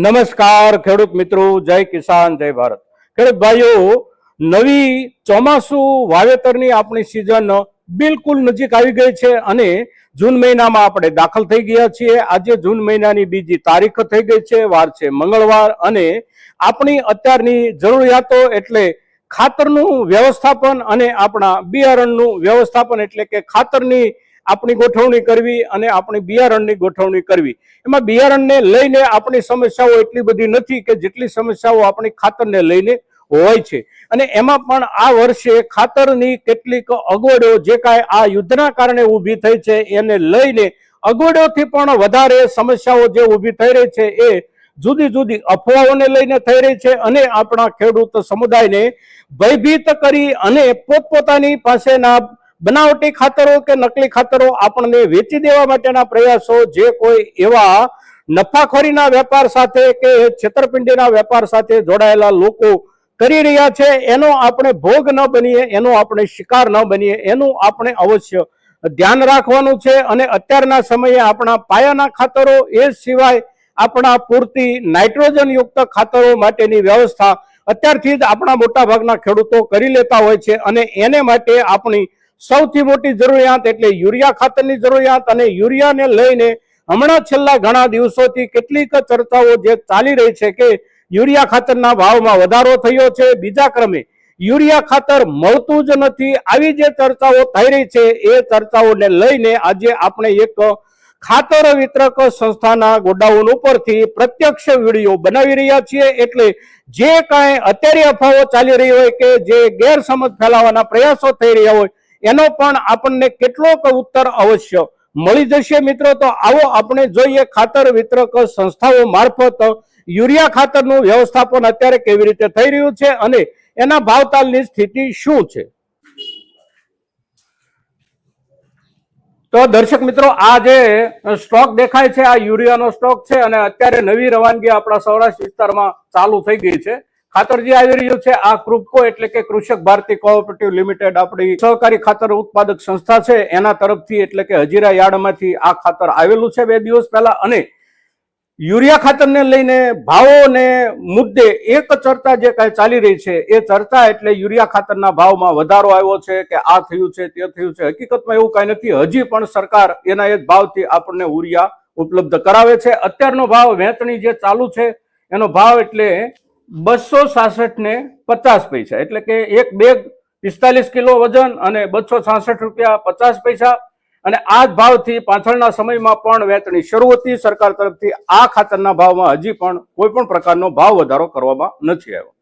નમસ્કાર ખેડૂત મિત્રો, જય કિસાન જય ભારત। ખેડૂત ભાઈઓ, નવી ચોમાસુ વાવેતરની આપણી સિઝન બિલકુલ નજીક આવી ગઈ છે અને જૂન મહિનામાં આપણે દાખલ થઈ ગયા છીએ। આજે જૂન મહિનાની બીજી તારીખ થઈ ગઈ છે, વાર છે મંગળવાર અને આપણી અત્યારની જરૂરિયાતો એટલે ખાતરનું વ્યવસ્થાપન અને આપણા બિયારણનું વ્યવસ્થાપન એટલે કે ખાતરની આપણી ગોઠવણી કરવી અને આપણી બિયારણની ગોઠવણી કરવી। એમાં બિયારણને લઈને આપણી સમસ્યાઓ એટલી બધી નથી કે જેટલી સમસ્યાઓ આપણી ખાતરને લઈને હોય છે અને એમાં પણ આ વર્ષે ખાતરની કેટલીક અગવડો જે કાંઈ આ યુદ્ધના કારણે ઊભી થઈ છે એને લઈને અગવડોથી પણ વધારે સમસ્યાઓ જે ઊભી થઈ રહી છે એ જુદી જુદી અફવાઓને લઈને થઈ રહી છે અને આપણા ખેડૂત સમુદાયને ભયભીત કરી અને પોતપોતાની પાસેના બનાવટી ખાતરો કે નકલી ખાતરો આપણને વેચી દેવા માટેના પ્રયાસો જે કોઈ એવા નફાખોરીના વેપાર સાથે કે છેતરપિંડીના વેપાર સાથે જોડાયેલા લોકો કરી રહ્યા છે એનો આપણે ભોગ ન બનીએ, એનો આપણે શિકાર ન બનીએ, એનું આપણે અવશ્ય ધ્યાન રાખવાનું છે। અને અત્યારના સમયે આપણા પાયાના ખાતરો એ સિવાય આપણા પૂરતી નાઇટ્રોજન યુક્ત ખાતરો માટેની વ્યવસ્થા અત્યારથી જ આપણા મોટા ભાગના ખેડૂતો કરી લેતા હોય છે અને એને માટે આપણી સૌથી મોટી જરૂરિયાત એટલે યુરિયા ખાતરની જરૂરિયાત। અને યુરિયાને લઈને હમણાં છેલ્લા ઘણા દિવસોથી કેટલીક ચર્ચાઓ જે ચાલી રહી છે કે યુરિયા ખાતરના ભાવમાં વધારો થયો છે, બીજા ક્રમે યુરિયા ખાતર મળતું જ નથી, આવી જે ચર્ચાઓ થઈ રહી છે એ ચર્ચાઓને લઈને આજે આપણે એક ખાતર વિતરક સંસ્થાના ગોડાઉન ઉપરથી પ્રત્યક્ષ વિડીયો બનાવી રહ્યા છીએ। એટલે જે કાંઈ અત્યારે અફવાઓ ચાલી રહી હોય કે જે ગેરસમજ ફેલાવવાના પ્રયાસો થઈ રહ્યા હોય એનો પણ આપણને કેટલોક ઉત્તર અવશ્ય મળી જશે। મિત્રો, તો આવો આપણે જોઈએ ખાતર વિતરક સંસ્થાઓ મારફત યુરિયા ખાતરનું વ્યવસ્થાપન અત્યારે કેવી રીતે થઈ રહ્યું છે અને એના ભાવતાલની સ્થિતિ શું છે। તો દર્શક મિત્રો, આ જે સ્ટોક દેખાય છે આ યુરિયાનો સ્ટોક છે અને અત્યારે નવી રવાનગી આપણા સૌરાષ્ટ્ર વિસ્તારમાં ચાલુ થઈ ગઈ છે। ખાતર જે આવી રહ્યું છે આ કૃપકો એટલે કે કૃષક ભારતી કોઓપરેટિવ લિમિટેડ આપણી સહકારી ખાતર ઉત્પાદક સંસ્થા છે એના તરફથી એટલે કે હજીરા યાર્ડમાંથી આ ખાતર આવેલું છે 2 દિવસ પહેલા। અને યુરિયા ખાતરને લઈને ભાવોને મુદ્દે એક ચર્ચા જે કાંઈ ચાલી રહી છે એ ચર્ચા એટલે યુરિયા ખાતરના ભાવમાં વધારો આવ્યો છે કે આ થયું છે તે થયું છે, હકીકતમાં એવું કાંઈ નથી। હજી પણ સરકાર એના એ જ ભાવથી આપણને યુરિયા ઉપલબ્ધ કરાવે છે। અત્યારનો ભાવ વેચણી જે ચાલુ છે એનો ભાવ એટલે 266 ને 50 પૈસા એટલે કે એક બેગ 45 કિલો વજન અને 266 રૂપિયા 50 પૈસા અને આ જ ભાવથી પાછળના સમયમાં પણ વેચણી શરૂ હતી। સરકાર તરફથી આ ખાતરના ભાવમાં હજી પણ કોઈ પણ પ્રકારનો ભાવ વધારો કરવામાં નથી આવ્યો।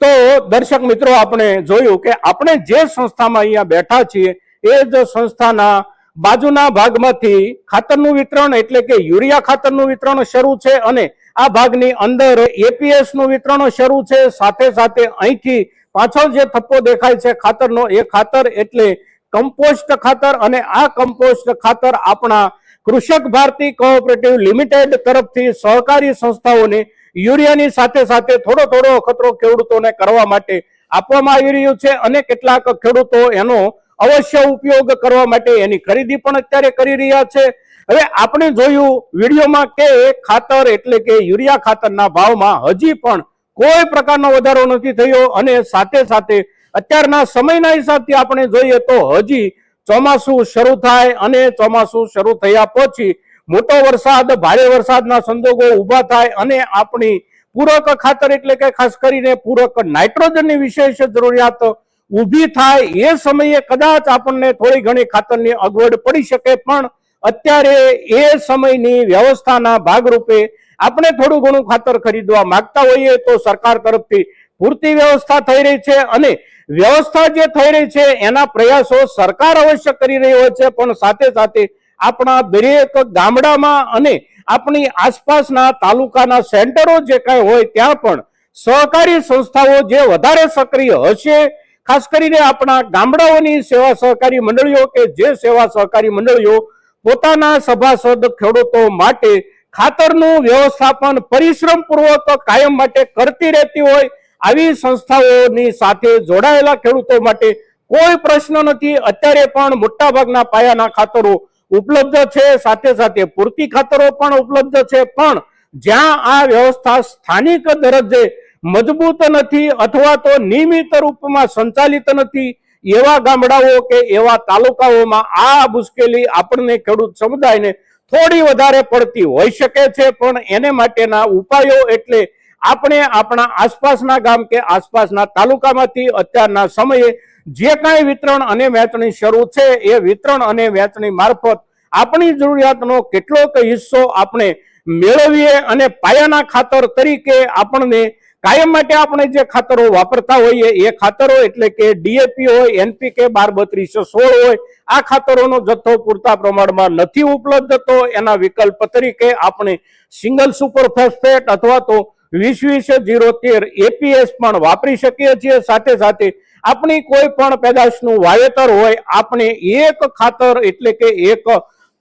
તો દર્શક મિત્રો, આપણે જોયું કે આપણે જે સંસ્થામાં અહીંયા બેઠા છીએ એ જ સંસ્થાના બાજુના ભાગમાંથી ખાતરનું વિતરણ એટલે કે યુરિયા ખાતરનું વિતરણ શરૂ છે અને આ ભાગની અંદર એપીએસ નું વિતરણ શરૂ છે। સાથે સાથે અહીંથી પાછળ જે થપ્પો દેખાય છે ખાતરનો એ ખાતર એટલે કમ્પોસ્ટ ખાતર અને આ કમ્પોસ્ટ ખાતર આપણા કૃષક ભારતી કોઓપરેટિવ લિમિટેડ તરફથી સહકારી સંસ્થાઓને યુરિયાની સાથે સાથે થોડો થોડો અખતરો ખેડૂતોને કરવા માટે આપવામાં આવી રહ્યું છે અને કેટલાક ખેડૂતો એનો અવશ્ય ઉપયોગ કરવા માટે એની ખરીદી પણ અત્યારે કરી રહ્યા છે। હવે આપણે જોયું વિડીયોમાં કે ખાતર એટલે કે યુરિયા ખાતરના ભાવમાં હજી પણ કોઈ પ્રકારનો વધારો નથી થયો અને સાથે સાથે અત્યારના સમયના હિસાબથી આપણે જોઈએ તો હજી ચોમાસું શરૂ થાય અને ચોમાસું શરૂ થયા પછી મોટો વરસાદ ભારે વરસાદના સંજોગો ઊભા થાય અને આપણી પૂરક ખાતર એટલે કે ખાસ કરીને પૂરક નાઇટ્રોજનની વિશેષ જરૂરિયાત ઊભી થાય એ સમયે કદાચ આપણને થોડી ઘણી ખાતરની અગવડ પડી શકે, પણ અત્યારે એ સમયની વ્યવસ્થાના ભાગરૂપે આપણે થોડું ઘણું ખાતર ખરીદવા માંગતા હોઈએ તો સરકાર તરફથી પૂરતી વ્યવસ્થા થઈ રહી છે અને વ્યવસ્થા જે થઈ રહી છે એના પ્રયાસો સરકાર અવશ્ય કરી રહી હોય છે, પણ સાથે સાથે આપણા દરેક ગામડામાં અને આપણી આસપાસના તાલુકાના સેન્ટરો જે કાંઈ હોય ત્યાં પણ સહકારી સંસ્થાઓ જે વધારે સક્રિય હશે, ખાસ કરીને આપણા ગામડાઓની સેવા સહકારી મંડળીઓ કે જે સેવા સહકારી મંડળીઓ પોતાના સભાસદ ખેડૂતો માટે ખાતરનું વ્યવસ્થાપન પરિશ્રમપૂર્વક કાયમ માટે કરતી રહેતી હોય આવી સંસ્થાઓની સાથે જોડાયેલા ખેડૂતો માટે કોઈ પ્રશ્ન નથી। અત્યારે પણ મોટાભાગના પાયાના ખાતરો ઉપલબ્ધ છે, સાથે સાથે પૂરતી ખાતરો પણ ઉપલબ્ધ છે, પણ જ્યાં આ વ્યવસ્થા સ્થાનિક દરજ્જે મજબૂત નથી અથવા તો નિયમિત રૂપમાં સંચાલિત નથી એવા ગામડાઓ કે એવા તાલુકાઓમાં આ મુશ્કેલી આપણને ખેડૂત સમુદાયને થોડી વધારે પડતી હોઈ શકે છે, પણ એને માટેના ઉપાયો એટલે આપણે આપણા આસપાસના ગામ કે આસપાસના તાલુકામાંથી અત્યારના સમયે જે કાંઈ વિતરણ અને વહેંચણી શરૂ છે એ વિતરણ અને વહેંચણી મારફત આપણી જરૂરિયાતનો કેટલોક હિસ્સો આપણે મેળવીએ અને પાયાના ખાતર તરીકે આપણને કાયમ માટે આપણે જે ખાતરો વાપરતા હોઈએ એ ખાતરો એટલે કે ડીએપી હોય, એનપીકે 12-32-16 હોય, આ ખાતરોનો જથ્થો પૂરતા પ્રમાણમાં નથી ઉપલબ્ધ તો એના વિકલ્પ તરીકે આપણે સિંગલ સુપર ફોસ્ફેટ અથવા તો 20-20-013 એપીએસ પણ વાપરી શકીએ છીએ। સાથે સાથે આપણી કોઈ પણ પેદાશનું વાવેતર હોય આપણે એક ખાતર એટલે કે એક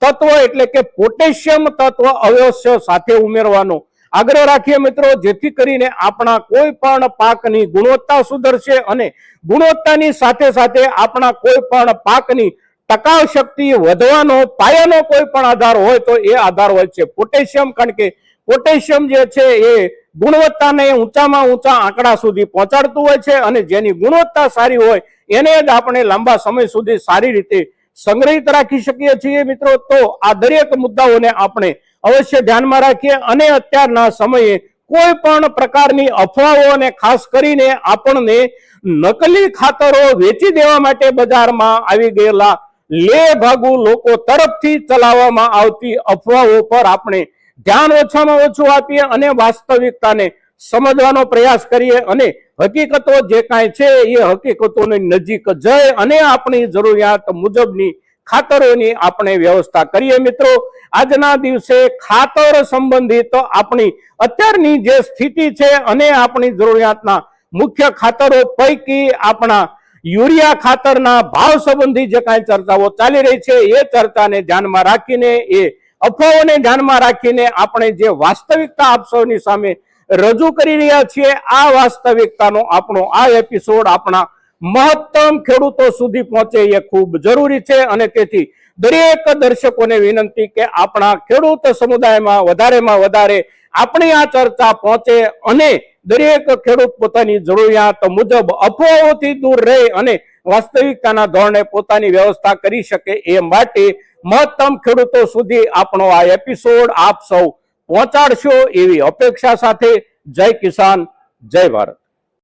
તત્વ એટલે કે પોટેશિયમ તત્વ અવશ્ય સાથે ઉમેરવાનો આગ્રહ રાખીએ મિત્રો, જેથી કરીને આપણા કોઈ પણ પાકની ગુણવત્તા સુધરશે અને ગુણવત્તાની સાથે સાથે આપણા કોઈ પણ પાકની ટકાઉ શક્તિ વધવાનો પાયાનો કોઈ પણ આધાર હોય તો એ આધાર હોય છે પોટેશિયમ, કારણ કે પોટેશિયમ જે છે એ ગુણવત્તાને ઊંચામાં ઊંચા આંકડા સુધી પહોંચાડતું હોય છે અને જેની ગુણવત્તા સારી હોય એને જ આપણે લાંબા સમય સુધી સારી રીતે સંગ્રહિત રાખી શકીએ છીએ મિત્રો। તો આ દરેક મુદ્દાઓને આપણે અવશ્ય ધ્યાનમાં રાખીએ અને અત્યારના સમયે કોઈ પણ પ્રકારની અફવાઓ અને ખાસ કરીને આપણને નકલી ખાતરો વેચી દેવા માટે બજારમાં આવી ગયેલા લે ભાગુ લોકો તરફથી ચલાવવામાં આવતી અફવાઓ પર આપણે ધ્યાન ઓછામાં ઓછું આપીએ અને વાસ્તવિકતાને સમજવાનો પ્રયાસ કરીએ અને હકીકતો જે કાંઈ છે એ હકીકતોની નજીક જઈ અને આપણી જરૂરિયાત મુજબની ખાતરોની આપણે વ્યવસ્થા કરીએ મિત્રો। આજના દિવસે ખાતર સંબંધિત આપણી અત્યારની જે સ્થિતિ છે અને આપણી જરૂરિયાતના મુખ્ય ખાતરો પૈકી આપણા યુરિયા ખાતરના ભાવ સંબંધી જે કાંઈ ચર્ચાઓ ચાલી રહી છે એ ચર્ચાને ધ્યાનમાં રાખીને એ અફવાઓને ધ્યાનમાં રાખીને આપણે જે વાસ્તવિકતા આપ સૌની સામે રજૂ કરી રહ્યા છીએ આ વાસ્તવિકતાનો આપણો આ એપિસોડ આપણા મહત્તમ ખેડૂતો સુધી પહોંચે એ ખૂબ જરૂરી છે અને તેથી દરેક દર્શકોને વિનંતી કે આપણા ખેડૂત સમુદાયમાં વધારેમાં વધારે આપણી આ ચર્ચા પહોંચે અને દરેક ખેડૂત પોતાની જરૂરિયાત મુજબ અફવાઓથી દૂર રહે અને વાસ્તવિકતાના ધોરણે પોતાની વ્યવસ્થા કરી શકે એ માટે મહત્તમ ખેડૂતો સુધી આપણો આ એપિસોડ આપ સૌ પહોંચાડશો એવી અપેક્ષા સાથે જય કિસાન, જય ભારત।